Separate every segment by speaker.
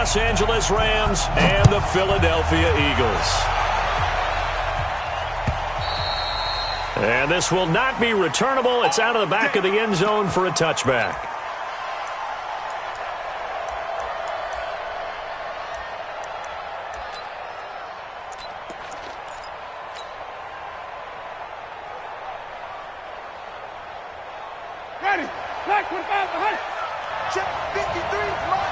Speaker 1: Los Angeles Rams and the Philadelphia Eagles. And this will not be returnable. It's out of the back of the end zone for a touchback.
Speaker 2: Ready. Black 25 behind. Check 53. Mike.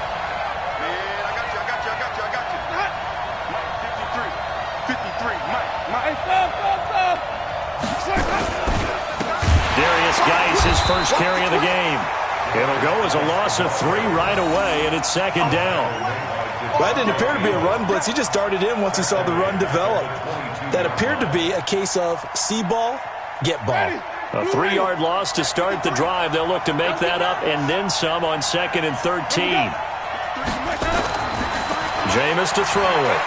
Speaker 2: Man, I got you. Mike, 53. Mike. Hey, stop.
Speaker 1: Darius Geis, his first carry of the game. It'll go as a loss of 3 right away, and it's second down.
Speaker 3: Well, that didn't appear to be a run blitz. He just darted in once he saw the run develop. That appeared to be a case of see ball, get ball.
Speaker 1: A 3-yard loss to start the drive. They'll look to make that up and then some on 2nd and 13. Jameis to throw it.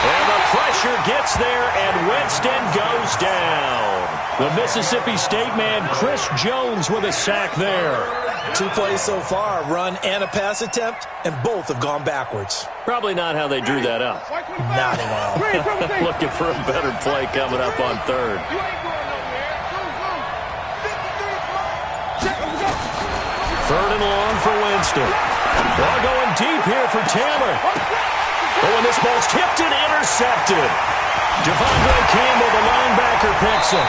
Speaker 1: And the pressure gets there, and Winston goes down. The Mississippi State man, Chris Jones, with a sack there.
Speaker 3: 2 plays so far, run and a pass attempt, and both have gone backwards.
Speaker 1: Probably not how they drew that up.
Speaker 3: Not at all.
Speaker 1: Looking for a better play coming up on 3rd. Third and long for Winston. Ball going deep here for Taylor. Oh, and this ball's tipped and intercepted. Devondre Campbell, the linebacker, picks it.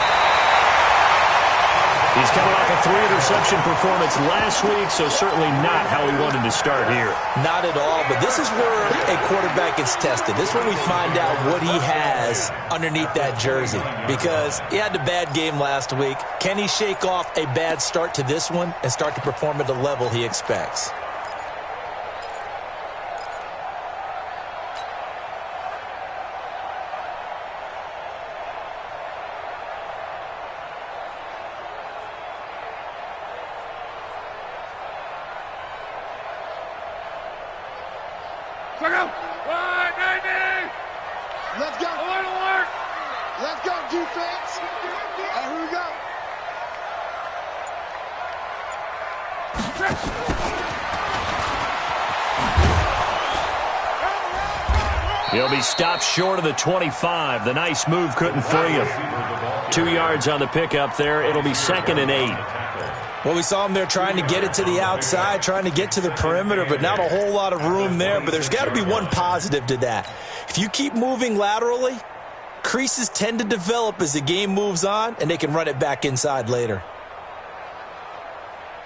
Speaker 1: He's coming off a 3-interception performance last week, so certainly not how he wanted to start here.
Speaker 3: Not at all, but this is where a quarterback gets tested. This is when we find out what he has underneath that jersey, because he had a bad game last week. Can he shake off a bad start to this one and start to perform at the level he expects?
Speaker 2: Let's go. Alert. Let's go, defense. Here we go.
Speaker 1: He'll be stopped short of the 25. The nice move couldn't free him. 2 yards on the pickup there. It'll be 2nd and 8.
Speaker 3: Well, we saw him there trying to get it to the outside, trying to get to the perimeter, but not a whole lot of room there. But there's got to be one positive to that. If you keep moving laterally, creases tend to develop as the game moves on, and they can run it back inside later.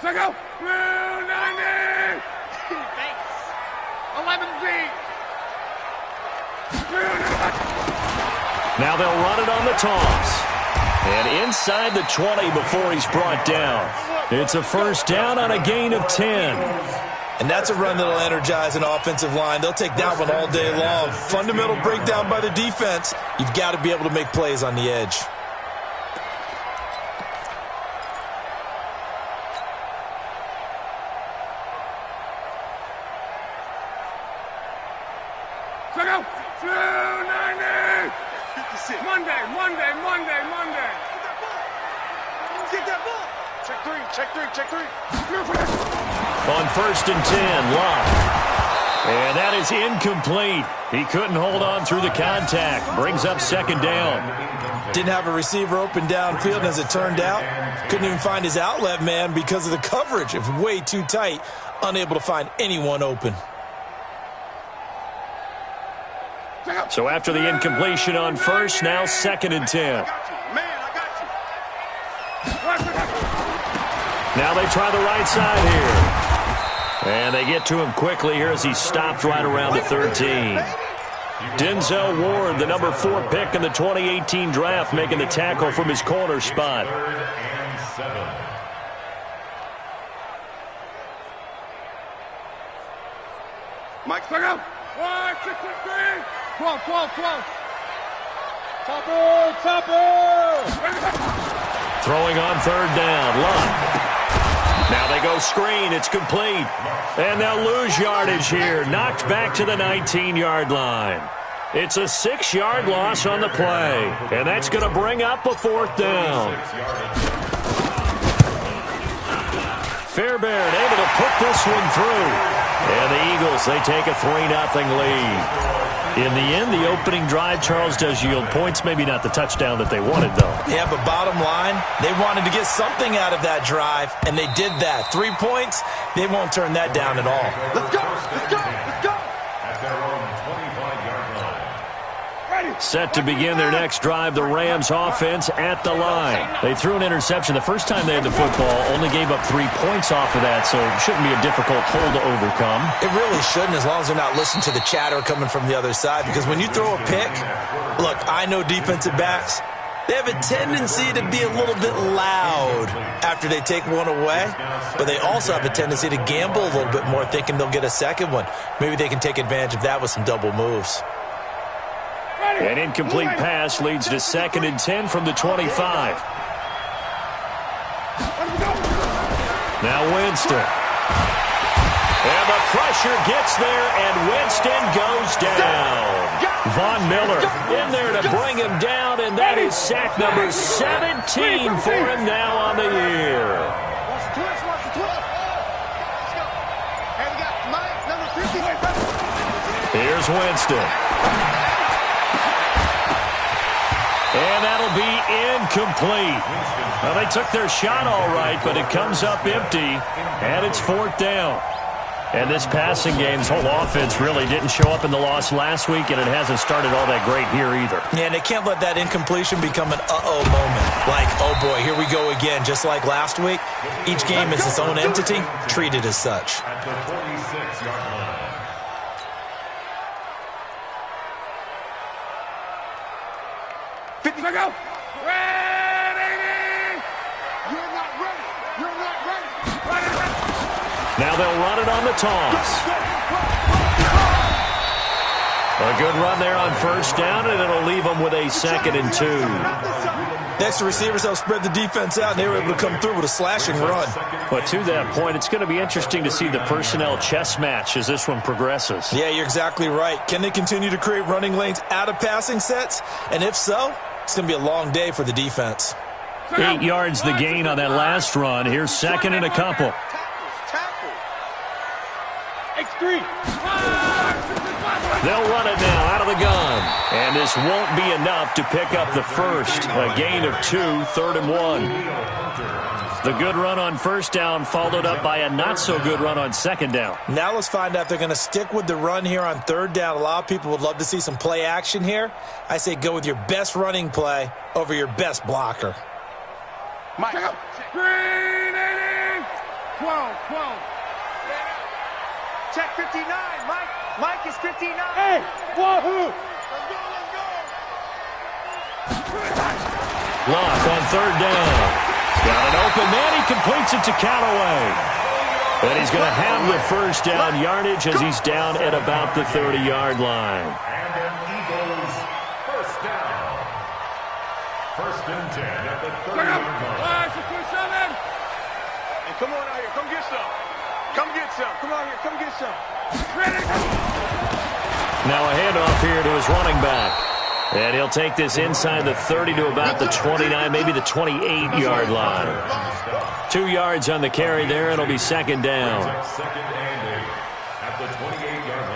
Speaker 2: Check out. 90. Thanks. 11Z.
Speaker 1: Now they'll run it on the toss. And inside the 20 before he's brought down. It's a first down on a gain of 10.
Speaker 3: And that's a run that'll energize an offensive line. They'll take that one all day long. Fundamental breakdown by the defense. You've got to be able to make plays on the edge.
Speaker 2: Check out. 290. 56. Monday. Get that ball. Check three.
Speaker 1: On 1st and 10, Locke. And that is incomplete. He couldn't hold on through the contact. Brings up 2nd down.
Speaker 3: Didn't have a receiver open downfield, and as it turned out, couldn't even find his outlet man because of the coverage. It was way too tight, unable to find anyone open.
Speaker 1: So after the incompletion on 1st, now 2nd and 10. Now they try the right side here. And they get to him quickly here as he's stopped right around the 13. Denzel Ward, the number 4 pick in the 2018 draft, making the tackle from his corner spot.
Speaker 2: Mike, check out. 1, 6, 3. 12. Topper.
Speaker 1: Throwing on 3rd down, Luck. Now they go screen. It's complete. And they'll lose yardage here. Knocked back to the 19-yard line. It's a 6-yard loss on the play. And that's going to bring up a 4th down. Fairbairn able to put this one through. And the Eagles, they take a 3-0 lead. In the end, the opening drive, Charles, does yield points. Maybe not the touchdown that they wanted, though.
Speaker 3: Yeah, but bottom line, they wanted to get something out of that drive, and they did that. 3 points, they won't turn that down at all.
Speaker 2: Let's go! Let's go! Let's go!
Speaker 4: At their own 25-yard line.
Speaker 1: Set to begin their next drive, the Rams offense at the line. They threw an interception the first time they had the football, only gave up 3 points off of that, so it shouldn't be a difficult hole to overcome.
Speaker 3: It really shouldn't, as long as they're not listening to the chatter coming from the other side, because when you throw a pick, look, I know defensive backs, they have a tendency to be a little bit loud after they take one away, but they also have a tendency to gamble a little bit more, thinking they'll get a second one. Maybe they can take advantage of that with some double moves.
Speaker 1: An incomplete pass leads to 2nd and 10 from the 25. Now Winston. And the pressure gets there, and Winston goes down. Von Miller in there to bring him down, and that is sack number 17 for him now on the year.
Speaker 2: Watch the twist, watch the twist. Let's go. Hey, we got Mike, number 50.
Speaker 1: Here's Winston. And that'll be incomplete. Well, they took their shot all right, but it comes up empty, and it's 4th down. And this passing game's whole offense really didn't show up in the loss last week, and it hasn't started all that great here either.
Speaker 3: Yeah, and they can't let that incompletion become an uh-oh moment. Like, oh boy, here we go again, just like last week. Each game is its own entity, treated as such.
Speaker 4: At the 46-yard line.
Speaker 2: 50, go! Ready! You're not ready! You're not ready!
Speaker 1: Now they'll run it on the toss. A good run there on 1st down, and it'll leave them with a 2nd and 2.
Speaker 3: The extra receivers helped spread the defense out, and they were able to come through with a slashing run.
Speaker 1: But to that point, it's going to be interesting to see the personnel chess match as this one progresses.
Speaker 3: Yeah, you're exactly right. Can they continue to create running lanes out of passing sets? And if so, it's going to be a long day for the defense.
Speaker 1: 8 yards the gain on that last run. Here's 2nd and a couple.
Speaker 2: X3.
Speaker 1: They'll run it now out of the gun. And this won't be enough to pick up the first. A gain of 2, 3rd and 1. The good run on 1st down followed up by a not-so-good run on 2nd down.
Speaker 3: Now let's find out if they're going to stick with the run here on 3rd down. A lot of people would love to see some play action here. I say go with your best running play over your best blocker.
Speaker 2: Mike. Green 80. 12. Check 59, Mike. Mike is 59. Hey, wahoo! Let's go.
Speaker 1: Lock on 3rd down. Got an open man. He completes it to Callaway. And he's going to have the 1st down yardage as he's down at about the 30-yard line.
Speaker 4: And an Eagles 1st down. 1st and 10 at the 30-yard line.
Speaker 2: Hey, come on out here. Come get some. Come get some. Come on here. Come get some.
Speaker 1: Now a handoff here to his running back. And he'll take this inside the 30 to about the 29, maybe the 28-yard line. 2 yards on the carry there. It'll be 2nd down.
Speaker 4: 2nd and 8 at the 28-yard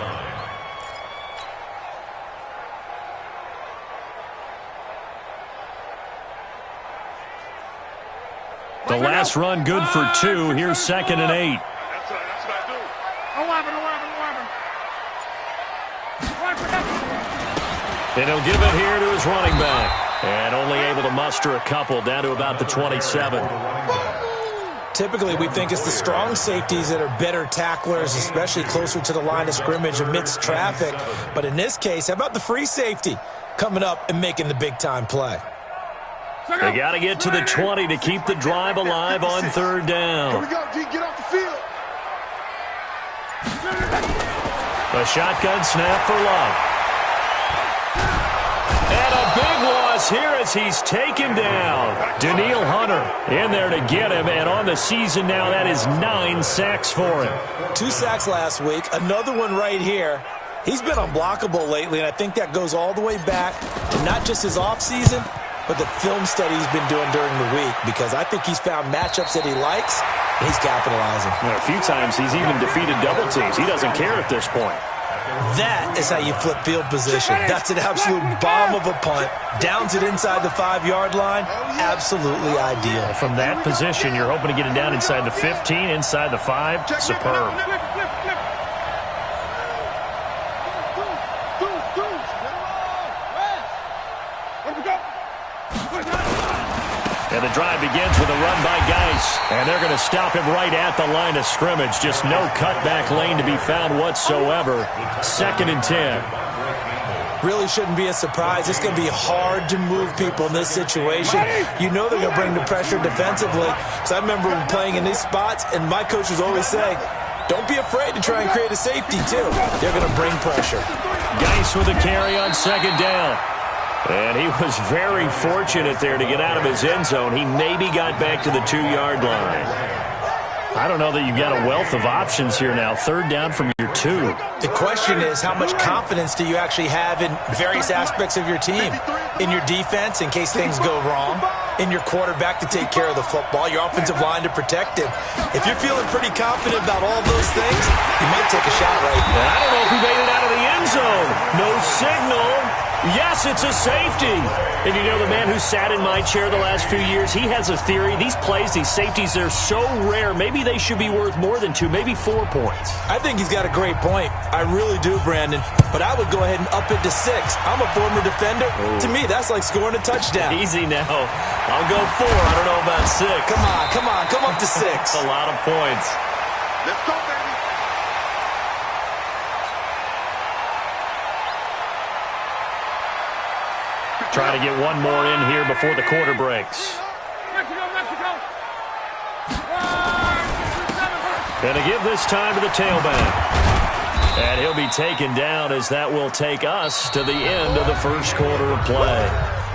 Speaker 4: line.
Speaker 1: The last run good for 2. Here's 2nd and 8.
Speaker 2: That's what I do.
Speaker 1: And he'll give it here to his running back. And only able to muster a couple down to about the 27.
Speaker 3: Typically, we think it's the strong safeties that are better tacklers, especially closer to the line of scrimmage amidst traffic. But in this case, how about the free safety coming up and making the big-time play?
Speaker 1: They got to get to the 20 to keep the drive alive on 3rd down.
Speaker 2: Here we go, G. Get off the field.
Speaker 1: A shotgun snap for Love. And a big loss here as he's taken down. Daniil Hunter in there to get him, and on the season now, that is 9 sacks for him.
Speaker 3: 2 sacks last week, another one right here. He's been unblockable lately, and I think that goes all the way back to not just his offseason, but the film study he's been doing during the week, because I think he's found matchups that he likes, and he's capitalizing.
Speaker 1: A few times he's even defeated double teams. He doesn't care at this point.
Speaker 3: That is how you flip field position. That's an absolute bomb of a punt. Downs it inside the 5-yard line. Absolutely ideal.
Speaker 1: From that position, you're hoping to get it down inside the 15, inside the 5. Superb. And the drive begins with a run by Geis. And they're going to stop him right at the line of scrimmage. Just no cutback lane to be found whatsoever. 2nd and 10.
Speaker 3: Really shouldn't be a surprise. It's going to be hard to move people in this situation. You know they're going to bring the pressure defensively. Because I remember playing in these spots, and my coaches always say, don't be afraid to try and create a safety, too. They're going to bring pressure.
Speaker 1: Geis with a carry on 2nd down. And he was very fortunate there to get out of his end zone. He maybe got back to the 2-yard line. I don't know that you've got a wealth of options here now. 3rd down from your 2.
Speaker 3: The question is, how much confidence do you actually have in various aspects of your team? In your defense, in case things go wrong. In your quarterback to take care of the football. Your offensive line to protect him. If you're feeling pretty confident about all those things, you might take a shot right now.
Speaker 1: I don't know if he made it out of the end zone. No signal. Yes, it's a safety. And you know, the man who sat in my chair the last few years, he has a theory. These plays, these safeties, they're so rare. Maybe they should be worth more than 2, maybe 4 points.
Speaker 3: I think he's got a great point. I really do, Brandon. But I would go ahead and up it to 6. I'm a former defender. Ooh. To me, that's like scoring a touchdown.
Speaker 1: Easy now. I'll go 4. I don't know about 6.
Speaker 3: Come on. Come up to 6.
Speaker 1: That's a lot of points.
Speaker 2: Let's go, baby.
Speaker 1: Trying to get one more in here before the quarter breaks.
Speaker 2: Mexico.
Speaker 1: And to give this time to the tailback. And he'll be taken down as that will take us to the end of the first quarter of play.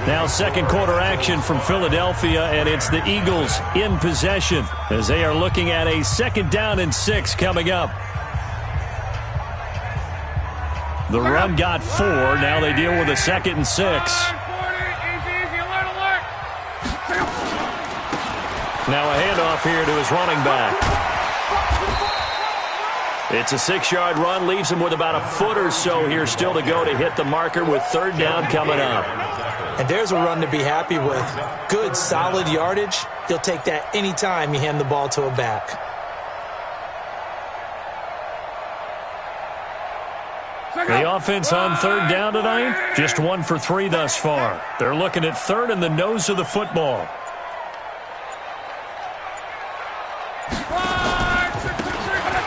Speaker 1: Now 2nd quarter action from Philadelphia, and it's the Eagles in possession as they are looking at a 2nd down and 6 coming up. The run got 4. Now they deal with a 2nd and 6. Now a handoff here to his running back. It's a 6-yard run, leaves him with about a foot or so here still to go to hit the marker with 3rd down coming up.
Speaker 3: And there's a run to be happy with. Good, solid yardage. He'll take that any time you hand the ball to a back.
Speaker 1: The offense on 3rd down tonight, just 1 for 3 thus far. They're looking at 3rd and the nose of the football.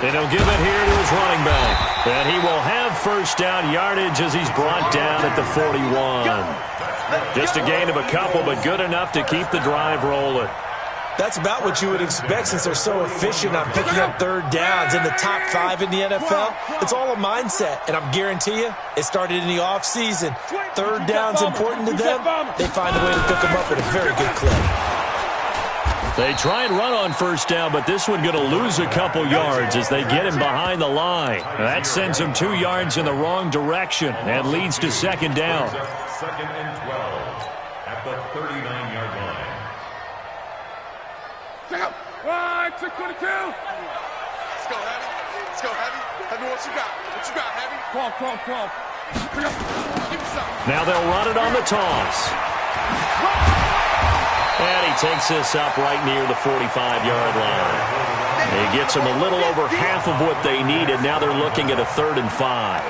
Speaker 1: And he'll give it here to his running back. And he will have 1st down yardage as he's brought down at the 41. Just a gain of a couple, but good enough to keep the drive rolling.
Speaker 3: That's about what you would expect since they're so efficient on picking up 3rd downs in the top 5 in the NFL. It's all a mindset, and I'm guarantee you it started in the offseason. 3rd down's important to them. They find a way to pick them up at a very good clip.
Speaker 1: They try and run on 1st down, but this one going to lose a couple yards as they get him behind the line. That sends him 2 yards in the wrong direction and leads to 2nd down.
Speaker 4: 2nd and 12 at the 39-yard line.
Speaker 2: Check out. 622. Let's go, Heavy. Let's go, Heavy. Heavy, what you got? What you got, Heavy? 12. Give me some.
Speaker 1: Now they'll run it on the toss. And he takes this up right near the 45-yard line. He gets them a little over half of what they needed. Now they're looking at a 3rd and 5.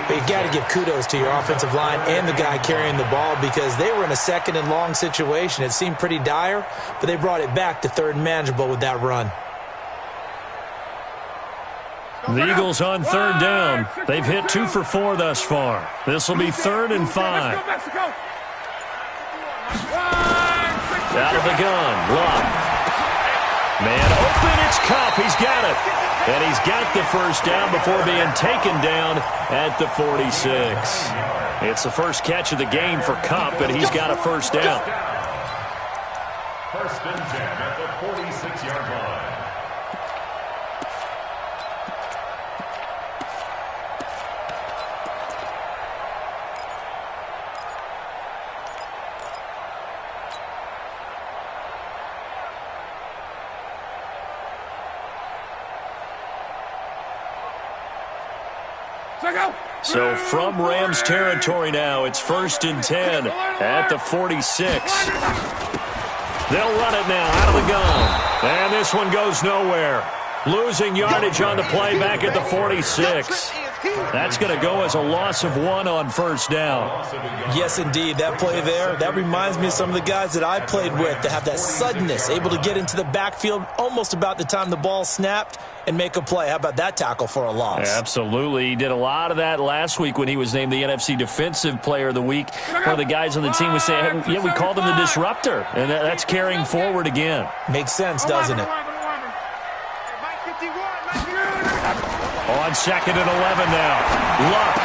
Speaker 3: But you've got to give kudos to your offensive line and the guy carrying the ball because they were in a 2nd and long situation. It seemed pretty dire, but they brought it back to 3rd and manageable with that run.
Speaker 1: The Eagles on 3rd down. They've hit 2 for 4 thus far. This will be 3rd and 5. Out of the gun, Luck. Man open, it's Cup. He's got it. And he's got the 1st down before being taken down at the 46. It's the first catch of the game for Cup, and he's got a 1st down.
Speaker 4: 1st and 10 at the 46-yard line.
Speaker 1: So from Rams territory now, it's 1st and 10 at the 46. They'll run it now out of the gun. And this one goes nowhere. Losing yardage on the play back at the 46. That's going to go as a loss of 1 on 1st down.
Speaker 3: Yes, indeed. That play there, that reminds me of some of the guys that I played with that have that suddenness, able to get into the backfield almost about the time the ball snapped and make a play. How about that tackle for a loss?
Speaker 1: Absolutely. He did a lot of that last week when he was named the NFC Defensive Player of the Week. One of the guys on the team was saying, yeah, we called him the disruptor, and that's carrying forward again.
Speaker 3: Makes sense, doesn't it?
Speaker 1: On 2nd and 11 now. Luck.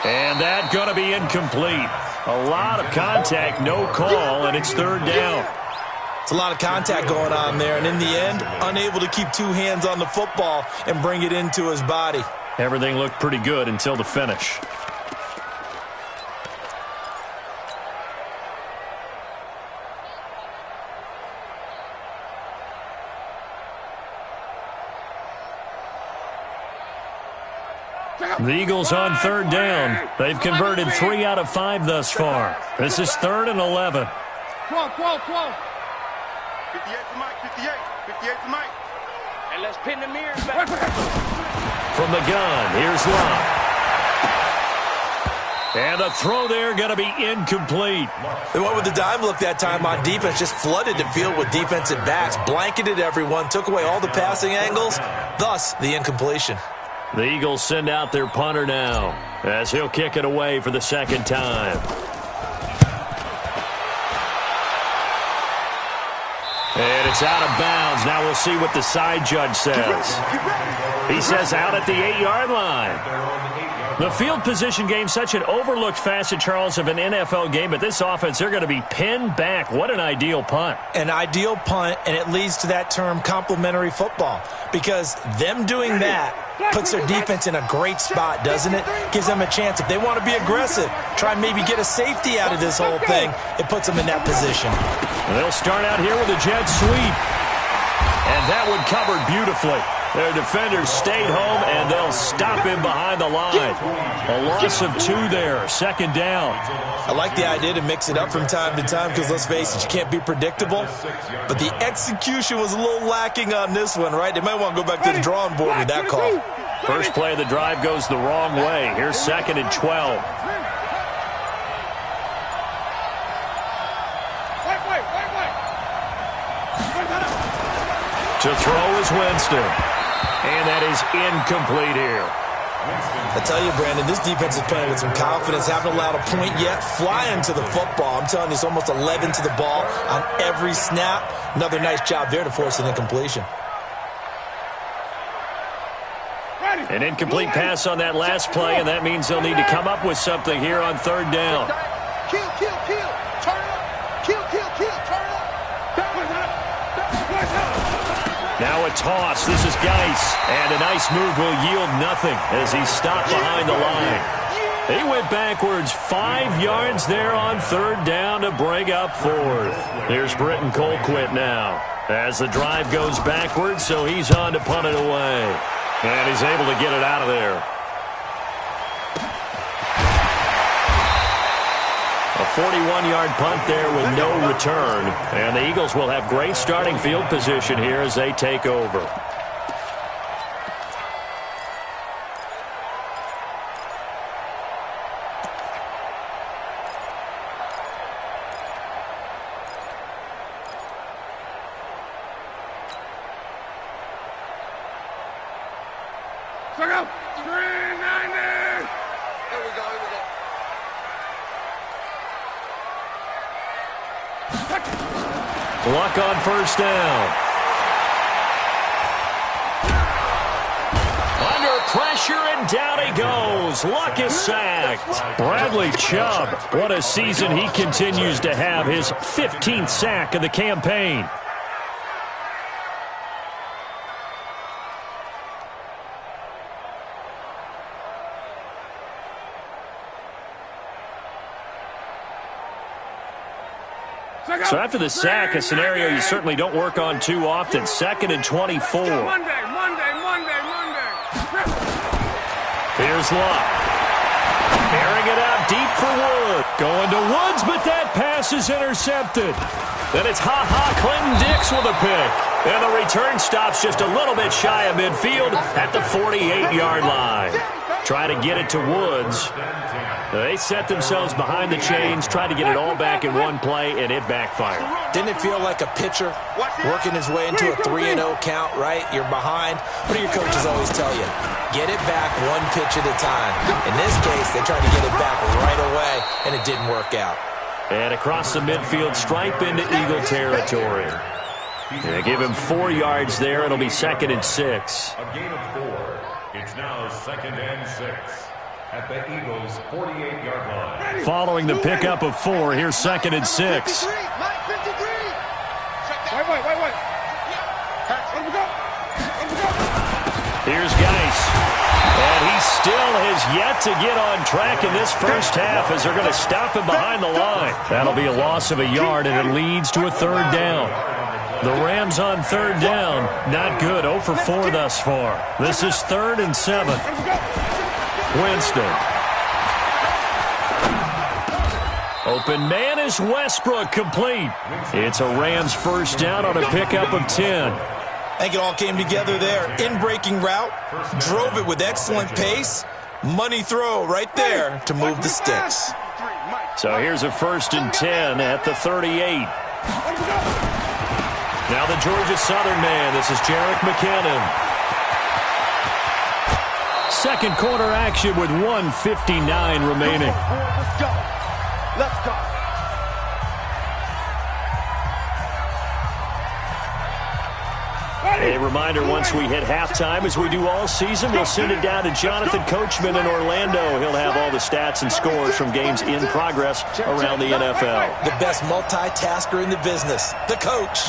Speaker 1: And that going to be incomplete. A lot of contact, no call, and it's 3rd down.
Speaker 3: It's a lot of contact going on there, and in the end, unable to keep 2 hands on the football and bring it into his body.
Speaker 1: Everything looked pretty good until the finish. The Eagles on 3rd down. They've converted 3 out of 5 thus far. This is 3rd and 11.
Speaker 2: 12. 58 to Mike, 58 to Mike. And let's pin the mirrors back.
Speaker 1: From the gun, here's Luck. And the throw there going to be incomplete.
Speaker 3: They went with the dime look that time on defense, just flooded the field with defensive backs, blanketed everyone, took away all the passing angles, thus the incompletion.
Speaker 1: The Eagles send out their punter now as he'll kick it away for the 2nd time. And it's out of bounds. Now we'll see what the side judge says. He says out at the 8-yard line. The field position game, such an overlooked facet, Charles, of an NFL game, but this offense, they're going to be pinned back. What an ideal punt.
Speaker 3: An ideal punt, and it leads to that term complementary football, because them doing that puts their defense in a great spot, doesn't it? Gives them a chance. If they want to be aggressive, try and maybe get a safety out of this whole thing, it puts them in that position.
Speaker 1: They'll start out here with a jet sweep. And that one covered beautifully. Their defenders stayed home, and they'll stop him behind the line. A loss of 2 there, 2nd down.
Speaker 3: I like the idea to mix it up from time to time because, let's face it, you can't be predictable. But the execution was a little lacking on this one, right? They might want to go back to the drawing board with that call.
Speaker 1: First play of the drive goes the wrong way. Here's 2nd and 12. To throw is Winston. And that is incomplete here.
Speaker 3: I tell you, Brandon, this defense is playing with some confidence. Haven't allowed a point yet. Flying to the football. I'm telling you, it's almost 11 to the ball on every snap. Another nice job there to force an incompletion.
Speaker 1: An incomplete pass on that last play, and that means they'll need to come up with something here on 3rd down.
Speaker 2: Kill. Turn up. Kill. Turn up.
Speaker 1: Now a toss. This is Geis. And a nice move will yield nothing as he's stopped behind the line. He went backwards 5 yards there on 3rd down to bring up 4th. Here's Britton Colquitt now as the drive goes backwards, so he's on to punt it away. And he's able to get it out of there. A 41-yard punt there with no return. And the Eagles will have great starting field position here as they take over.
Speaker 2: Check out. 390. Here we go.
Speaker 1: Luck on 1st down. Under pressure, and down he goes. Luck is sacked. Bradley Chubb, what a season he continues to have. His 15th sack of the campaign. So after the sack, a scenario you certainly don't work on too often. 2nd and 24. Here's Luck. Airing it out deep for Wood. Going to Woods, but that pass is intercepted. Then it's Clinton Dix with a pick. And the return stops just a little bit shy of midfield at the 48-yard line. Try to get it to Woods. They set themselves behind the chains, tried to get it all back in one play, and it backfired.
Speaker 3: Didn't it feel like a pitcher working his way into a 3-0 count, right? You're behind. What do your coaches always tell you? Get it back one pitch at a time. In this case, they tried to get it back right away, and it didn't work out.
Speaker 1: And across the midfield stripe into Eagle territory. They give him 4 yards there. It'll be 2nd and 6.
Speaker 4: A gain of 4. It's now 2nd and 6 at the Eagles' 48-yard line.
Speaker 1: Following the pickup of 4, here's 2nd and 6. Here's Geis. And he still has yet to get on track in this first half as they're going to stop him behind the line. That'll be a loss of a yard, and it leads to a 3rd down. The Rams on 3rd down. Not good. 0 for 4 thus far. This is 3rd and 7. Winston. Open man is Westbrook, complete. It's a Rams first down on a pickup of 10.
Speaker 3: I think it all came together there. In-breaking route, drove it with excellent pace. Money throw right there to move the sticks.
Speaker 1: So here's a 1st and 10 at the 38. Now the Georgia Southern man. This is Jerick McKinnon. Second quarter action with 1:59 remaining.
Speaker 2: Let's go. Let's go.
Speaker 1: A reminder, once we hit halftime, as we do all season, we'll send it down to Jonathan Coachman in Orlando. He'll have all the stats and scores from games in progress around the NFL.
Speaker 3: The best multitasker in the business, the coach.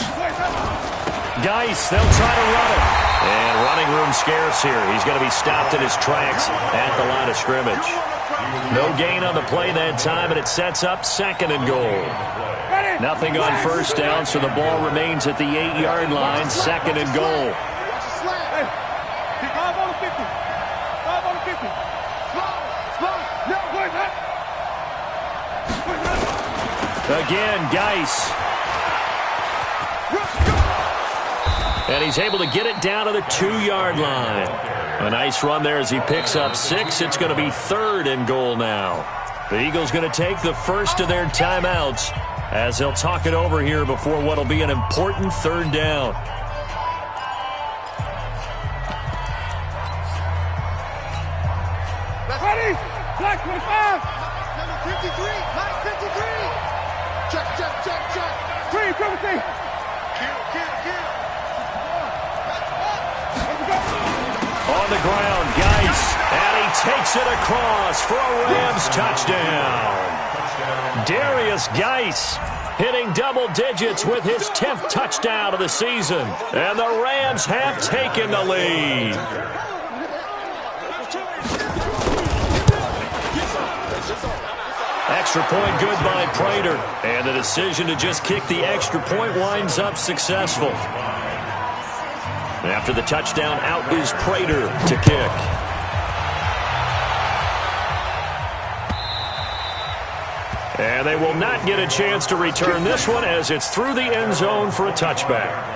Speaker 1: Geis, they'll try to run it. And running room scarce here. He's going to be stopped in his tracks at the line of scrimmage. No gain on the play that time, and it sets up 2nd and goal. Nothing on first down, so the ball remains at the 8-yard line, 2nd and goal. Again, Geis. And he's able to get it down to the 2-yard line. A nice run there as he picks up 6. It's going to be 3rd and goal now. The Eagles going to take the first of their timeouts as they'll talk it over here before what will be an important 3rd down.
Speaker 2: Ready? Black 25. Number 53. Mike 53. Check. 3, 17. Kill.
Speaker 1: On the ground, Geis, and he takes it across for a Rams touchdown. Darius Geis hitting double digits with his 10th touchdown of the season, and the Rams have taken the lead. Extra point good by Prater, and the decision to just kick the extra point winds up successful. After the touchdown, out is Prater to kick. And they will not get a chance to return this one as it's through the end zone for a touchback.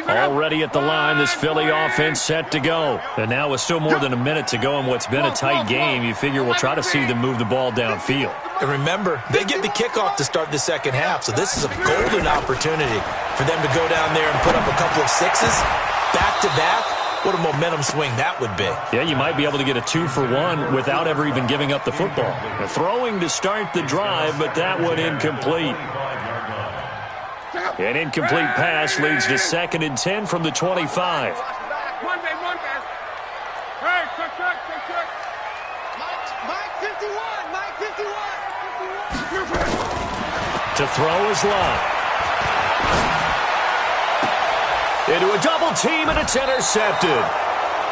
Speaker 1: Already at the line, this Philly offense set to go. And now with still more than a minute to go in what's been a tight game, you figure we'll try to see them move the ball downfield.
Speaker 3: And remember, they get the kickoff to start the second half, so this is a golden opportunity for them to go down there and put up a couple of 6s back-to-back. What a momentum swing that would be.
Speaker 1: Yeah, you might be able to get a 2-for-1 without ever even giving up the football. They're throwing to start the drive, but that one incomplete. An incomplete pass leads to 2nd and 10 from the 25.
Speaker 2: One pass. Hey, check. Mike 51.
Speaker 1: To throw is Love. Into a double team, and it's intercepted.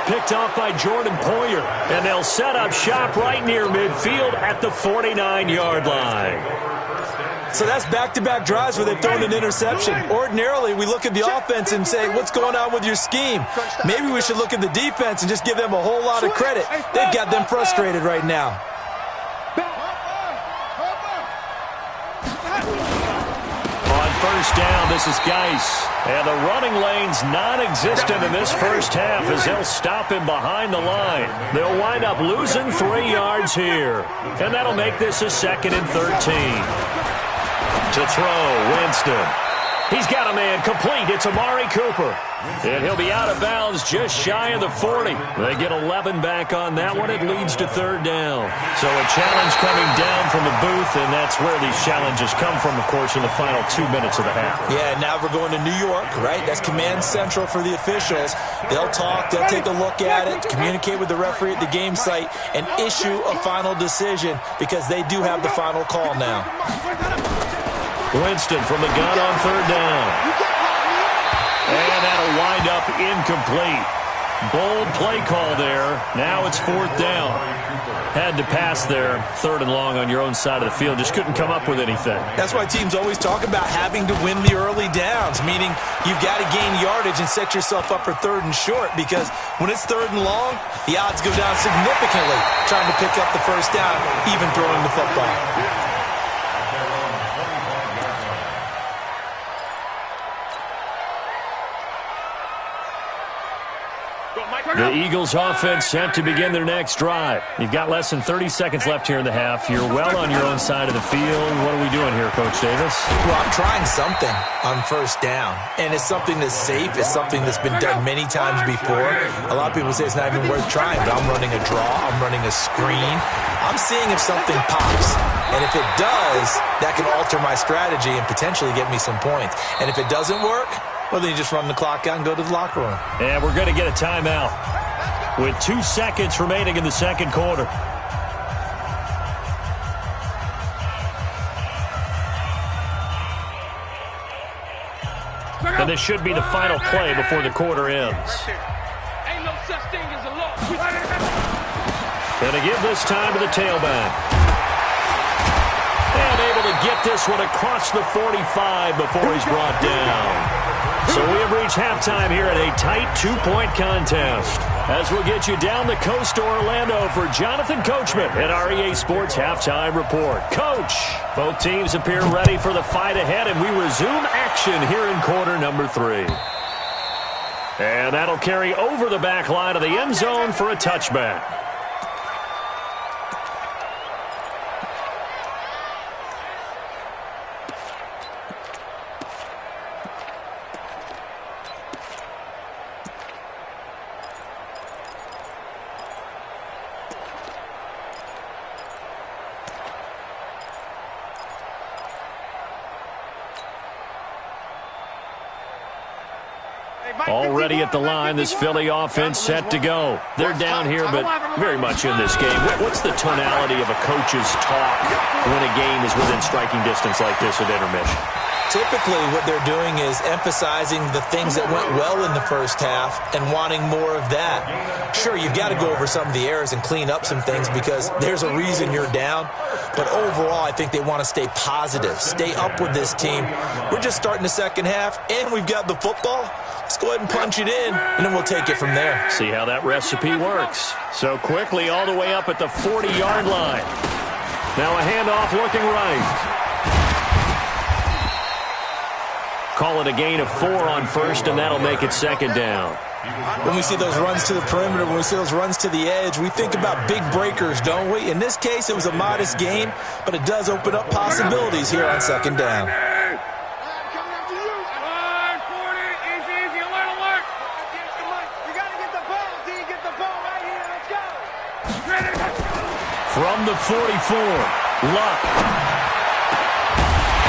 Speaker 1: Picked off by Jordan Poyer. And they'll set up shop right near midfield at the 49-yard line.
Speaker 3: So that's back-to-back drives where they've thrown an interception. Ordinarily, we look at the offense and say, what's going on with your scheme? Maybe we should look at the defense and just give them a whole lot of credit. They've got them frustrated right now.
Speaker 1: On first down, this is Geis. And the running lane's non-existent in this first half as they'll stop him behind the line. They'll wind up losing 3 yards here. And that'll make this a 2nd and 13. To throw, Winston. He's got a man complete. It's Amari Cooper. And he'll be out of bounds just shy of the 40. They get 11 back on that one. It leads to 3rd down. So a challenge coming down from the booth, and that's where these challenges come from, of course, in the final 2 minutes of the half.
Speaker 3: Yeah, now we're going to New York, right? That's command central for the officials. They'll talk, they'll take a look at it, communicate with the referee at the game site, and issue a final decision because they do have the final call now.
Speaker 1: Winston from the gun on 3rd down. And that'll wind up incomplete. Bold play call there. Now it's 4th down. Had to pass there, 3rd and long on your own side of the field. Just couldn't come up with anything.
Speaker 3: That's why teams always talk about having to win the early downs, meaning you've got to gain yardage and set yourself up for 3rd and short, because when it's 3rd and long, the odds go down significantly trying to pick up the first down, even throwing the football.
Speaker 1: The Eagles offense set to begin their next drive. You've got less than 30 seconds left here in the half. You're well on your own side of the field. What are we doing here, Coach Davis?
Speaker 3: Well, I'm trying something on first down, and it's something that's safe. It's something that's been done many times before. A lot of people say it's not even worth trying, but I'm running a draw. I'm running a screen. I'm seeing if something pops, and if it does, that can alter my strategy and potentially get me some points. And if it doesn't work, well, then you just run the clock out and go to the locker room.
Speaker 1: And we're going to get a timeout with 2 seconds remaining in the second quarter. And this should be the final play before the quarter ends.
Speaker 2: Ain't no such thing as a loss.
Speaker 1: And to give this time to the tailback. And able to get this one across the 45 before he's brought down. So we have reached halftime here in a tight 2-point contest. As we'll get you down the coast to Orlando for Jonathan Coachman at our EA Sports Halftime Report. Coach, both teams appear ready for the fight ahead, and we resume action here in quarter number 3. And that'll carry over the back line of the end zone for a touchback. Already at the line, this Philly offense set to go. They're down here, but very much in this game. What's the tonality of a coach's talk when a game is within striking distance like this at intermission?
Speaker 3: Typically, what they're doing is emphasizing the things that went well in the first half and wanting more of that. Sure, you've got to go over some of the errors and clean up some things because there's a reason you're down. But overall, I think they want to stay positive, stay up with this team. We're just starting the second half, and we've got the football. Let's go ahead and punch it in, and then we'll take it from there.
Speaker 1: See how that recipe works. So quickly all the way up at the 40-yard line. Now a handoff looking right. Call it a gain of 4 on first, and that'll make it second down.
Speaker 3: When we see those runs to the perimeter, when we see those runs to the edge, we think about big breakers, don't we? In this case, it was a modest game, but it does open up possibilities here on second down.
Speaker 1: From the 44, Luck.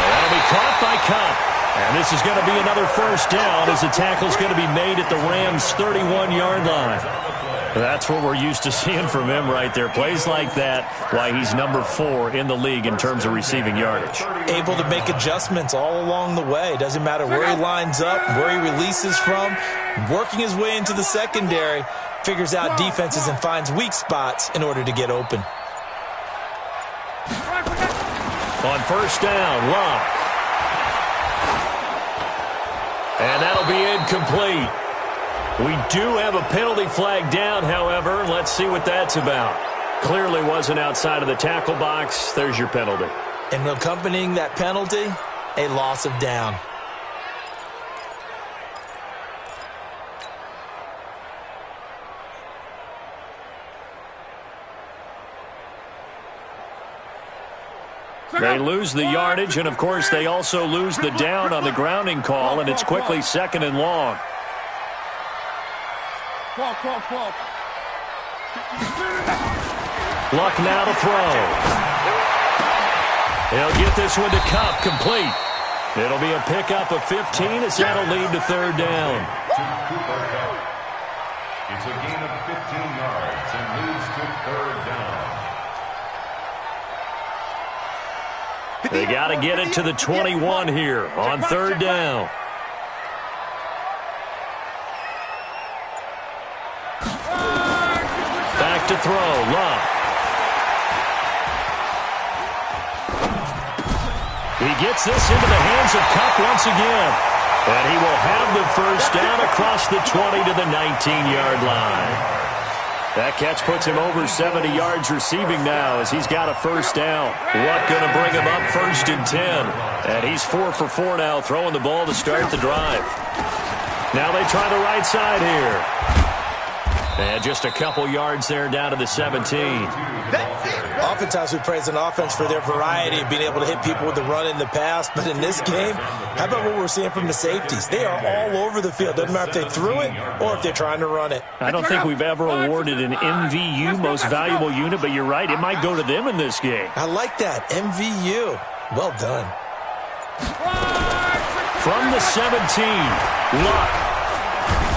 Speaker 1: That'll be caught by Cup. And this is going to be another first down as the tackle's going to be made at the Rams' 31-yard line. That's what we're used to seeing from him right there. Plays like that, why he's number 4 in the league in terms of receiving yardage.
Speaker 3: Able to make adjustments all along the way. Doesn't matter where he lines up, where he releases from. Working his way into the secondary, figures out defenses and finds weak spots in order to get open.
Speaker 1: On first down, Locke. And that'll be incomplete. We do have a penalty flag down, however. Let's see what that's about. Clearly wasn't outside of the tackle box. There's your penalty.
Speaker 3: And accompanying that penalty, a loss of down.
Speaker 1: They lose the yardage, and, of course, they also lose the down on the grounding call, and it's quickly 2nd and long. Luck now to throw. He'll get this one to Cup, complete. It'll be a pickup of 15 as that'll lead to 3rd down.
Speaker 4: It's a gain of 15 yards and leads to 3rd down.
Speaker 1: They got to get it to the 21 here on 3rd down. Back to throw, Love. He gets this into the hands of Cup once again. And he will have the first down across the 20 to the 19-yard line. That catch puts him over 70 yards receiving now as he's got a first down. What going to bring him up 1st and 10? And he's 4 for 4 now, throwing the ball to start the drive. Now they try the right side here. And just a couple yards there down to the 17.
Speaker 3: Oftentimes we praise an offense for their variety of being able to hit people with the run in the pass. But in this game, how about what we're seeing from the safeties? They are all over the field. Doesn't matter if they threw it or if they're trying to run it.
Speaker 1: I don't think we've ever awarded an MVU, most valuable unit, but you're right. It might go to them in this game.
Speaker 3: I like that. MVU. Well done.
Speaker 1: From the 17, Luck.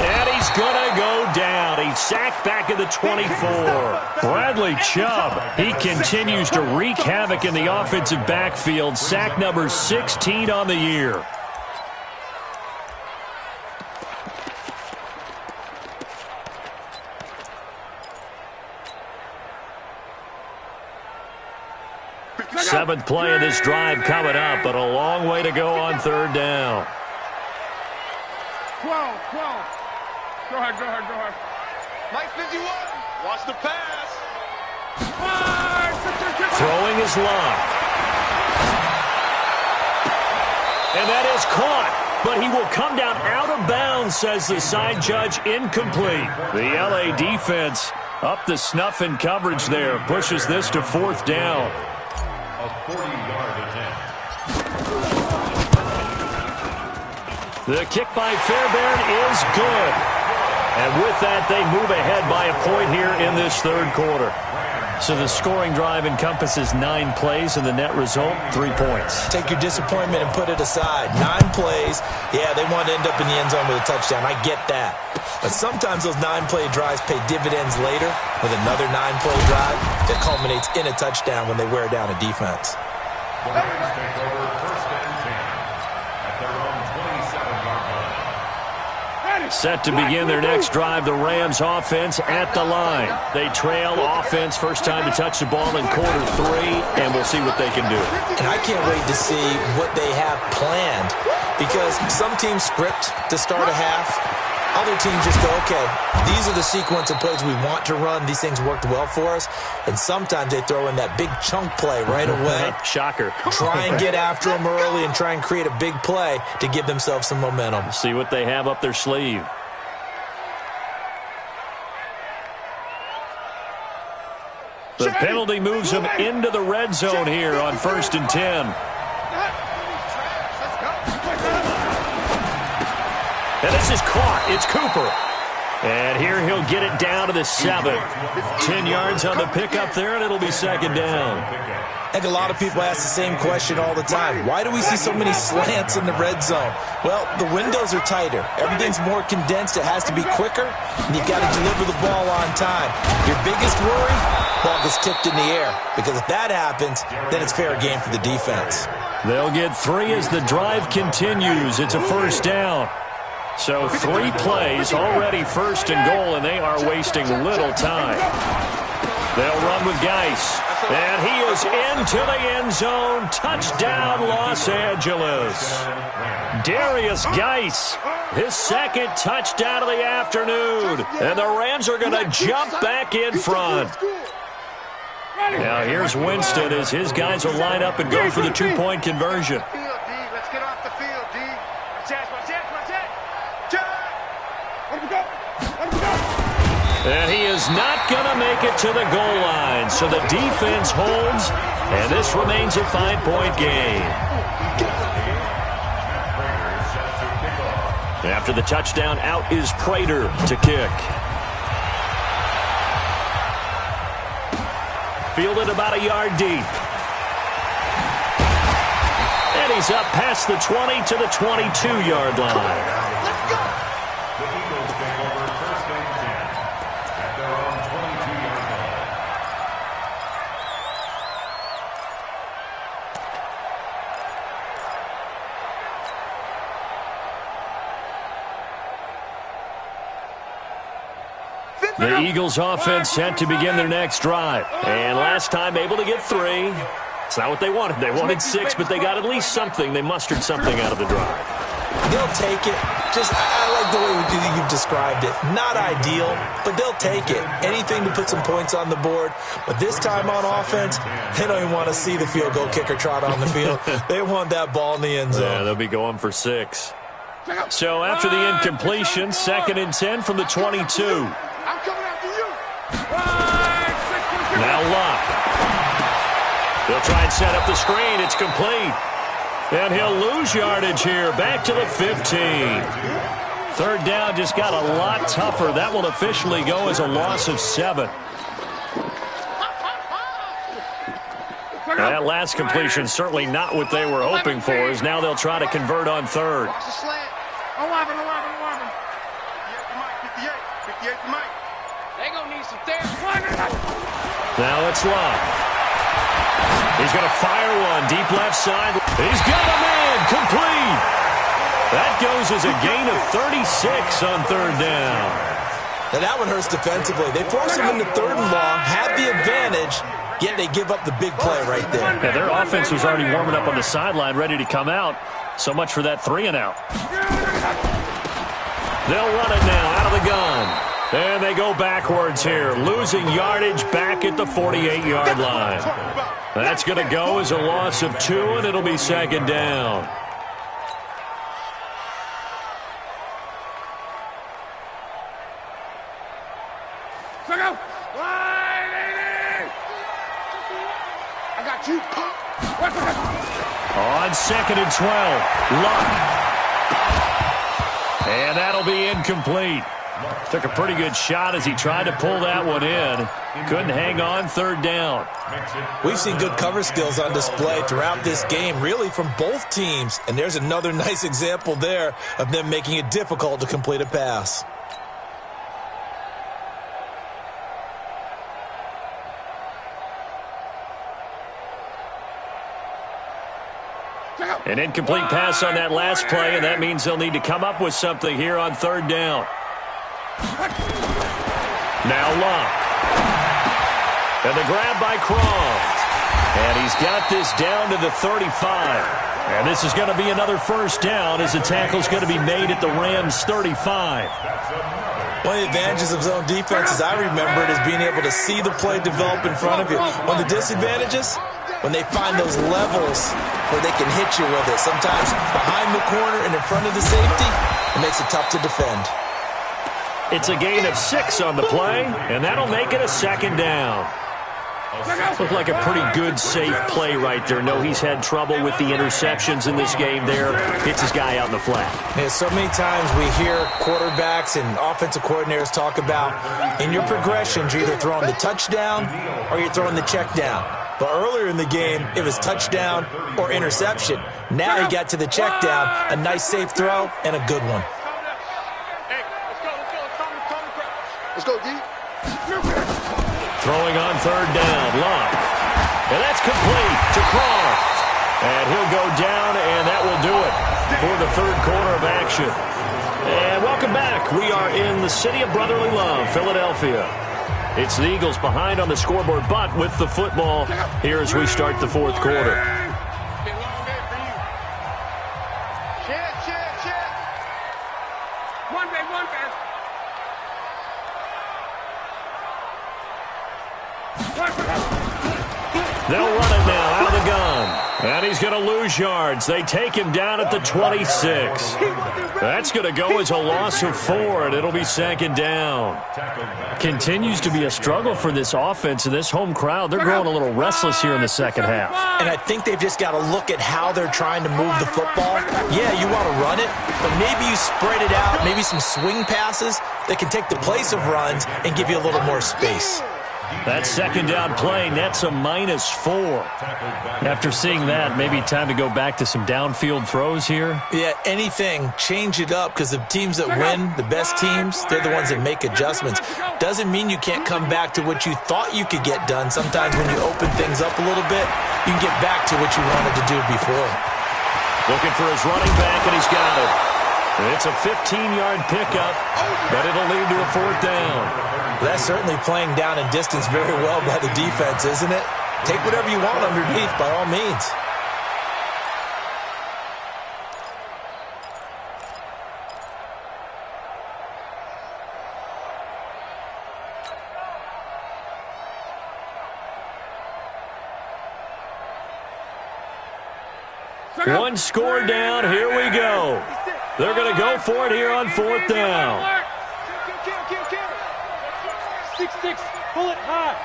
Speaker 1: And he's going to go down. He's sacked back at the 24. Bradley Chubb, he continues to wreak havoc in the offensive backfield. Sack number 16 on the year. Seventh play of this drive coming up, but a long way to go on 3rd down.
Speaker 2: 12. Go ahead. Mike 51. Watch the pass.
Speaker 1: Throwing his line. And that is caught. But he will come down out of bounds, says the side judge. Incomplete. The LA defense up the snuff in coverage there. Pushes this to 4th down.
Speaker 4: A 40-yard attempt.
Speaker 1: The kick by Fairbairn is good. And with that, they move ahead by a point here in this 3rd quarter. So the scoring drive encompasses 9 plays, and the net result, 3 points.
Speaker 3: Take your disappointment and put it aside. 9 plays. Yeah, they want to end up in the end zone with a touchdown. I get that. But sometimes those 9-play drives pay dividends later with another 9-play drive that culminates in a touchdown when they wear down a defense.
Speaker 4: The Rams take over 1st and 10 at their own 27-yard line.
Speaker 1: Set to begin their next drive, the Rams offense at the line. They trail offense, first time to touch the ball in quarter 3, and we'll see what they can do.
Speaker 3: And I can't wait to see what they have planned, because some teams script to start a half. Other teams just go, okay, these are the sequence of plays we want to run. These things worked well for us. And sometimes they throw in that big chunk play right away.
Speaker 1: Shocker.
Speaker 3: Try and get after them early and try and create a big play to give themselves some momentum.
Speaker 1: See what they have up their sleeve. The penalty moves them into the red zone here on 1st and 10. And this is caught. It's Cooper. And here he'll get it down to the 7. 10 yards on the pickup there, and it'll be 2nd down.
Speaker 3: I think a lot of people ask the same question all the time. Why do we see so many slants in the red zone? Well, the windows are tighter. Everything's more condensed. It has to be quicker, and you've got to deliver the ball on time. Your biggest worry, ball gets tipped in the air, because if that happens, then it's fair game for the defense.
Speaker 1: They'll get 3 as the drive continues. It's a first down. So 3 plays, already first and goal, and they are wasting little time. They'll run with Geis. And he is into the end zone. Touchdown, Los Angeles. Darius Geis, his second touchdown of the afternoon. And the Rams are going to jump back in front. Now here's Winston as his guys will line up and go for the 2-point conversion.
Speaker 2: Let's get off the field, D.
Speaker 1: And he is not going to make it to the goal line. So the defense holds, and this remains a 5-point game. After the touchdown, out is Prater to kick. Fielded about a yard deep. And he's up past the 20 to the 22-yard line. The Eagles offense set to begin their next drive. And last time able to get 3. It's not what they wanted. They wanted 6, but they got at least something. They mustered something out of the drive.
Speaker 3: They'll take it. I like the way you've described it. Not ideal, but they'll take it. Anything to put some points on the board. But this time on offense, they don't even want to see the field goal kicker trot on the field. They want that ball in the end zone.
Speaker 1: Yeah, they'll be going for 6. So after the incompletion, 2nd and 10 from the 22.
Speaker 2: I'm coming after you.
Speaker 1: Now Locke. They'll try and set up the screen. It's complete. And he'll lose yardage here. Back to the 15. 3rd down just got a lot tougher. That will officially go as a loss of 7. That last completion certainly not what they were hoping for, as now they'll try to convert on 3rd.
Speaker 2: Watch the slant. 11. 58 to Mike. They gonna need some therapy.
Speaker 1: Now it's Locke. He's going to fire one deep left side. He's got a man complete. That goes as a gain of 36 on 3rd down.
Speaker 3: Now that one hurts defensively. They force him into 3rd and long, have the advantage, yet they give up the big play right there.
Speaker 1: Yeah, their offense was already warming up on the sideline, ready to come out. So much for that 3 and out. They'll run it now out of the gun. And they go backwards here, losing yardage back at the 48-yard line. That's going to go as a loss of 2, and it'll be 2nd down.
Speaker 2: I got you.
Speaker 1: On 2nd and 12, Luck. And that'll be incomplete. Took a pretty good shot as he tried to pull that one in. Couldn't hang on 3rd down.
Speaker 3: We've seen good cover skills on display throughout this game, really from both teams. And there's another nice example there of them making it difficult to complete a pass.
Speaker 1: An incomplete pass on that last play, and that means they'll need to come up with something here on 3rd down. Now Locke. And the grab by Croft. And he's got this down to the 35. And this is going to be another 1st down as the tackle's going to be made at the Rams' 35.
Speaker 3: One of the advantages of zone defense, as I remember it, is being able to see the play develop in front of you. One of the disadvantages, when they find those levels where they can hit you with it. Sometimes behind the corner and in front of the safety, it makes it tough to defend.
Speaker 1: It's a gain of 6 on the play, and that'll make it a 2nd down. Looked like a pretty good, safe play right there. No, he's had trouble with the interceptions in this game there. Hits his guy out in the flat.
Speaker 3: Yeah, so many times we hear quarterbacks and offensive coordinators talk about in your progressions, you're either throwing the touchdown or you're throwing the check down. But earlier in the game, it was touchdown or interception. Now he got to the check down, a nice safe throw, and a good one.
Speaker 2: Hey, let's go, D.
Speaker 1: Throwing on third down, Locke. And that's complete to Croft. And he'll go down, and that will do it for the third quarter of action. And welcome back. We are in the city of brotherly love, Philadelphia. It's the Eagles behind on the scoreboard, but with the football here as we start the fourth quarter. They'll run it now out of the gun. And he's going to lose yards. They take him down at the 26. That's going to go as a loss of 4, and it'll be second down. Continues to be a struggle for this offense and this home crowd. They're growing a little restless here in the second half.
Speaker 3: And I think they've just got to look at how they're trying to move the football. Yeah, you want to run it, but maybe you spread it out, maybe some swing passes that can take the place of runs and give you a little more space.
Speaker 1: That second down play nets a -4. After seeing that, maybe time to go back to some downfield throws here.
Speaker 3: Yeah, anything, change it up, because the teams that win, the best teams, they're the ones that make adjustments. Doesn't mean you can't come back to what you thought you could get done. Sometimes when you open things up a little bit, you can get back to what you wanted to do before.
Speaker 1: Looking for his running back, and he's got it. It's a 15-yard pickup, but it'll lead to a fourth down.
Speaker 3: That's certainly playing down and distance very well by the defense, isn't it? Take whatever you want underneath, by all means.
Speaker 1: One score down. Here we go. They're going to go for it here on fourth down.
Speaker 2: 6-6, pull it high.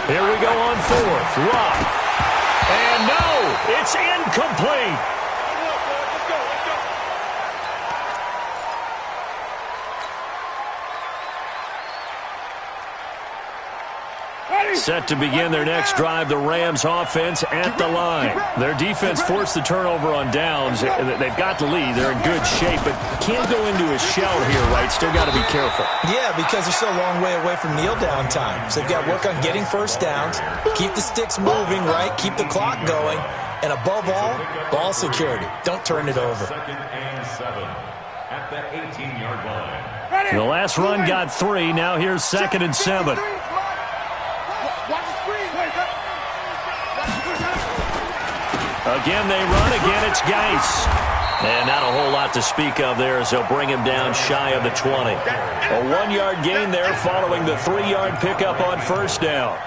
Speaker 1: Here we go on fourth. Rock. And no, it's incomplete.
Speaker 2: Let's go.
Speaker 1: Set to begin their next drive, the Rams offense at the line. Their defense forced the turnover on downs. They've got the lead. They're in good shape, but can't go into a shell here, right? Still got to be careful.
Speaker 3: Yeah, because they're still a long way away from kneel down time. So they've got to work on getting first downs, keep the sticks moving, right? Keep the clock going. And above all, ball security. Don't turn it over.
Speaker 4: Second and 7 at the 18-yard line.
Speaker 1: The last run got 3. Now here's second and 7. Again, they run. Again, it's Geis. And not a whole lot to speak of there as they'll bring him down shy of the 20. A 1-yard gain there following the 3-yard pickup on first down.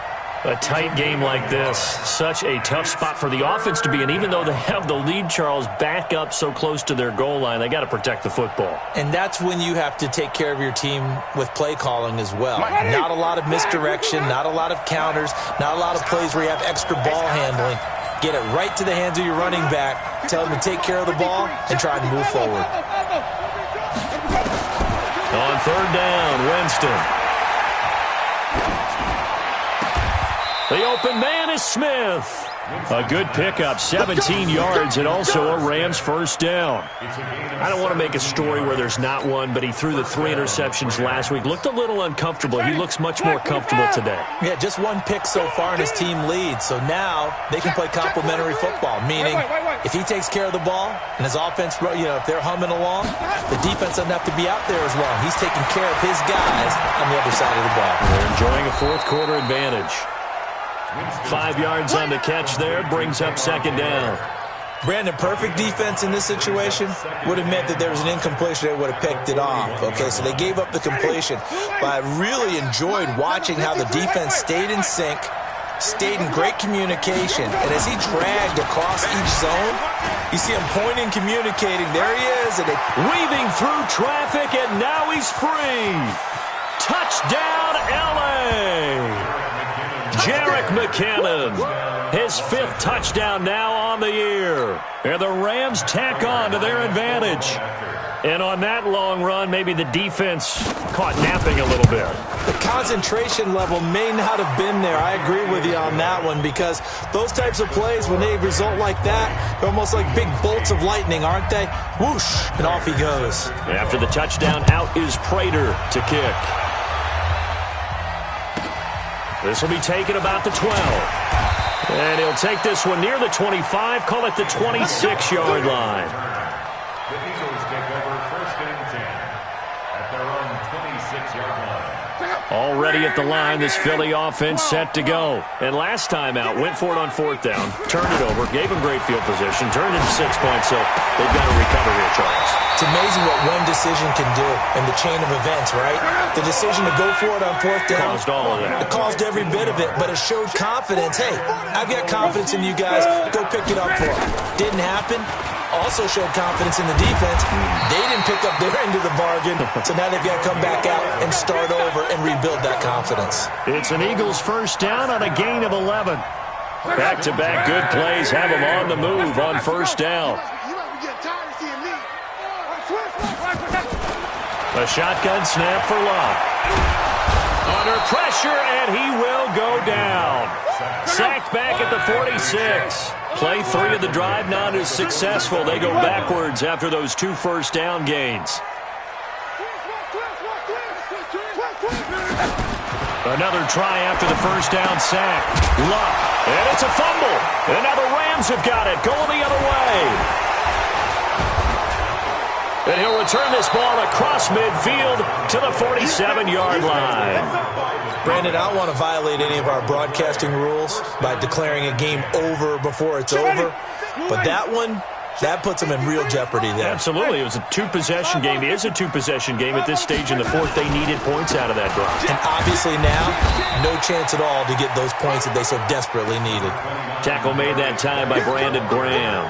Speaker 1: A tight game like this, such a tough spot for the offense to be in. Even though they have the lead, Charles, back up so close to their goal line, they got to protect the football.
Speaker 3: And that's when you have to take care of your team with play calling as well. Not a lot of misdirection, not a lot of counters, not a lot of plays where you have extra ball handling. Get it right to the hands of your running back, tell them to take care of the ball, and try to move forward.
Speaker 1: On third down, Winston. The open man is Smith. A good pickup, 17 yards, and also a Rams first down. I don't want to make a story where there's not one, but he threw the 3 interceptions last week. Looked a little uncomfortable. He looks much more comfortable today.
Speaker 3: Yeah, just 1 pick so far, and his team leads. So now they can play complementary football, meaning if he takes care of the ball and his offense, if they're humming along, the defense doesn't have to be out there as long. He's taking care of his guys on the other side of the ball.
Speaker 1: They're enjoying a fourth quarter advantage. 5 yards on the catch there, brings up second down.
Speaker 3: Brandon, perfect defense in this situation would have meant that there was an incompletion. They would have picked it off. Okay, so they gave up the completion. But I really enjoyed watching how the defense stayed in sync, stayed in great communication. And as he dragged across each zone, you see him pointing, communicating. There he is. And
Speaker 1: weaving through traffic, and now he's free. Touchdown, L.A. Jerick McKinnon, his 5th touchdown now on the year. And the Rams tack on to their advantage. And on that long run, maybe the defense caught napping a little bit.
Speaker 3: The concentration level may not have been there. I agree with you on that one, because those types of plays, when they result like that, they're almost like big bolts of lightning, aren't they? Whoosh, and off he goes.
Speaker 1: After the touchdown, out is Prater to kick. This will be taken about the 12. And he'll take this one near the 25, call it the 26-yard line.
Speaker 4: The Eagles take over 1st and 10 at their own 26-yard line.
Speaker 1: Already at the line, this Philly offense set to go. And last time out, went for it on 4th down, turned it over, gave them great field position, turned into 6 points, so they've got to recover here, Charles.
Speaker 3: It's amazing what one decision can do in the chain of events, right? The decision to go for it on 4th down.
Speaker 1: Caused all of that.
Speaker 3: It caused every bit of it, but it showed confidence. Hey, I've got confidence in you guys. Go pick it up for them. Didn't happen. Also showed confidence in the defense. They didn't pick up their end of the bargain, so now they've got to come back out and start over and rebuild that confidence.
Speaker 1: It's an Eagles 1st down on a gain of 11. Back-to-back good plays have them on the move on 1st down. A shotgun snap for Locke. Under pressure, and he will go down. Sacked back at the 46. Play 3 of the drive not as successful. They go backwards after those 2 1st down gains. Another try after the 1st down sack. Luck, and it's a fumble. And now the Rams have got it, going the other way. And he'll return this ball across midfield to the 47-yard line.
Speaker 3: Brandon, I don't want to violate any of our broadcasting rules by declaring a game over before it's over, but that one, that puts them in real jeopardy there.
Speaker 1: Absolutely. It was a 2-possession game. It is a 2-possession game at this stage in the 4th. They needed points out of that drive.
Speaker 3: And obviously now, no chance at all to get those points that they so desperately needed.
Speaker 1: Tackle made that time by Brandon Graham.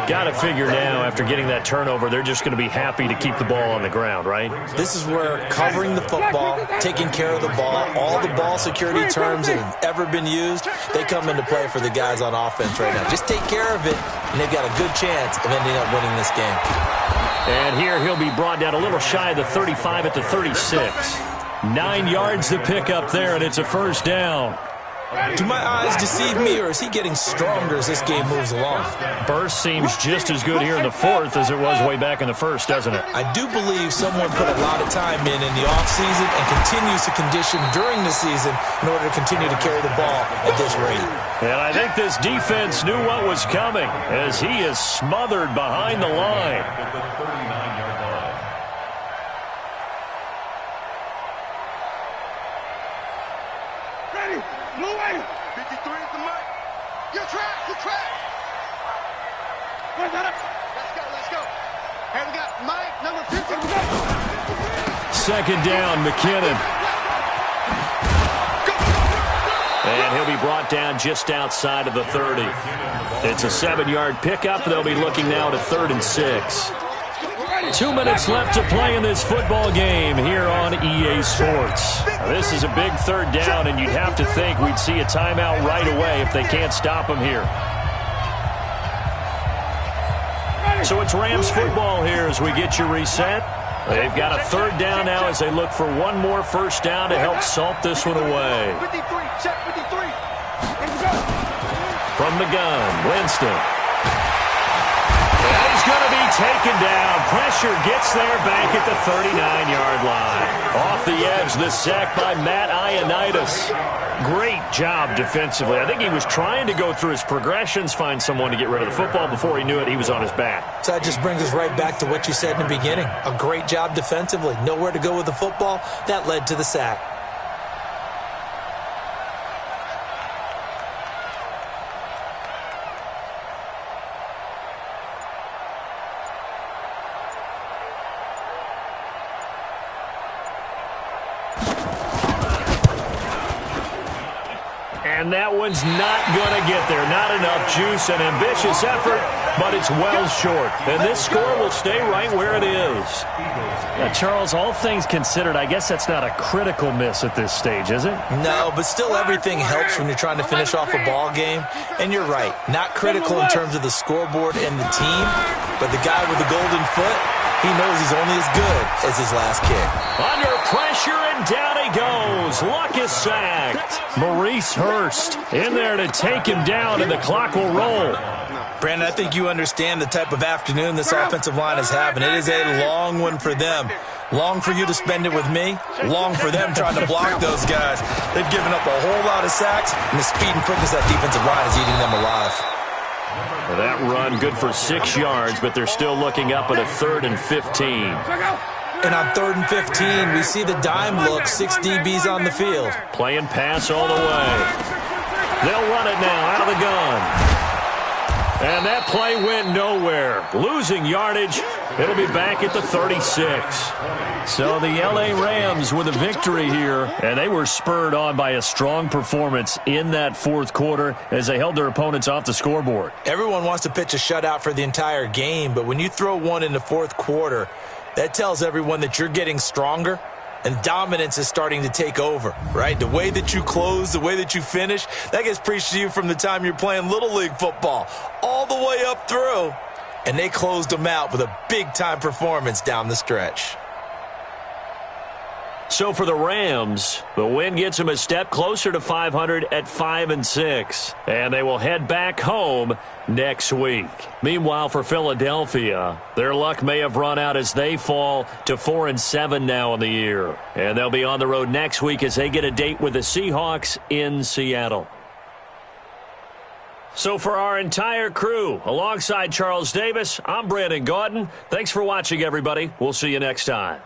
Speaker 1: Got to figure now, after getting that turnover, they're just going to be happy to keep the ball on the ground, right?
Speaker 3: This is where covering the football, taking care of the ball, all the ball security terms that have ever been used, they come into play for the guys on offense right now. Just take care of it, and they've got a good chance of ending up winning this game.
Speaker 1: And here he'll be brought down a little shy of the 35 at the 36. 9 yards to pick up there, and it's a 1st down.
Speaker 3: Do my eyes deceive me, or is he getting stronger as this game moves along?
Speaker 1: Burst seems just as good here in the 4th as it was way back in the 1st, doesn't it?
Speaker 3: I do believe someone put a lot of time in the offseason and continues to condition during the season in order to continue to carry the ball at this rate.
Speaker 1: And I think this defense knew what was coming as he is smothered behind the line. Second down, McKinnon. And he'll be brought down just outside of the 30. It's a 7-yard pickup. They'll be looking now to 3rd and 6. 2 minutes left to play in this football game here on EA Sports. Now, this is a big 3rd down, and you'd have to think we'd see a timeout right away if they can't stop him here. So it's Rams football here as we get you reset. They've got a 3rd down now as they look for one more 1st down to help salt this one away. From the gun, Winston. And he's going to be taken down. Pressure gets there back at the 39-yard line. Off the edge, the sack by Matt Ioannidis. Great job defensively. I think he was trying to go through his progressions, find someone to get rid of the football. Before he knew it, he was on his back.
Speaker 3: So that just brings us right back to what you said in the beginning. A great job defensively. Nowhere to go with the football. That led to the sack.
Speaker 1: And that one's not going to get there. Not enough juice, an ambitious effort, but it's well short. And this score will stay right where it is.
Speaker 5: Yeah, Charles, all things considered, I guess that's not a critical miss at this stage, is it?
Speaker 3: No, but still everything helps when you're trying to finish off a ball game. And you're right, not critical in terms of the scoreboard and the team, but the guy with the golden foot, He knows he's only as good as his last kick.
Speaker 1: Under pressure, and down he goes. Luck is sacked.
Speaker 5: Maurice Hurst in there to take him down, and the clock will roll.
Speaker 3: Brandon, I think you understand the type of afternoon this offensive line is having. It is a long one for them. Long for you to spend it with me. Long for them trying to block those guys. They've given up a whole lot of sacks, and the speed and quickness of that defensive line is eating them alive.
Speaker 1: That run good for 6 yards, but they're still looking up at a 3rd and 15.
Speaker 3: And on 3rd and 15, we see the dime look, 6 DBs on the field.
Speaker 1: Playing pass all the way. They'll run it now out of the gun. And that play went nowhere. Losing yardage. It'll be back at the 36.
Speaker 5: So the L.A. Rams with a victory here, and they were spurred on by a strong performance in that fourth quarter as they held their opponents off the scoreboard.
Speaker 3: Everyone wants to pitch a shutout for the entire game, but when you throw one in the fourth quarter, that tells everyone that you're getting stronger and dominance is starting to take over, right? The way that you close, the way that you finish, that gets preached to you from the time you're playing Little League football all the way up through. And they closed them out with a big-time performance down the stretch.
Speaker 1: So for the Rams, the win gets them a step closer to 500 at 5-6. And they will head back home next week. Meanwhile, for Philadelphia, their luck may have run out as they fall to 4-7 now in the year. And they'll be on the road next week as they get a date with the Seahawks in Seattle. So for our entire crew, alongside Charles Davis, I'm Brandon Gaudin. Thanks for watching, everybody. We'll see you next time.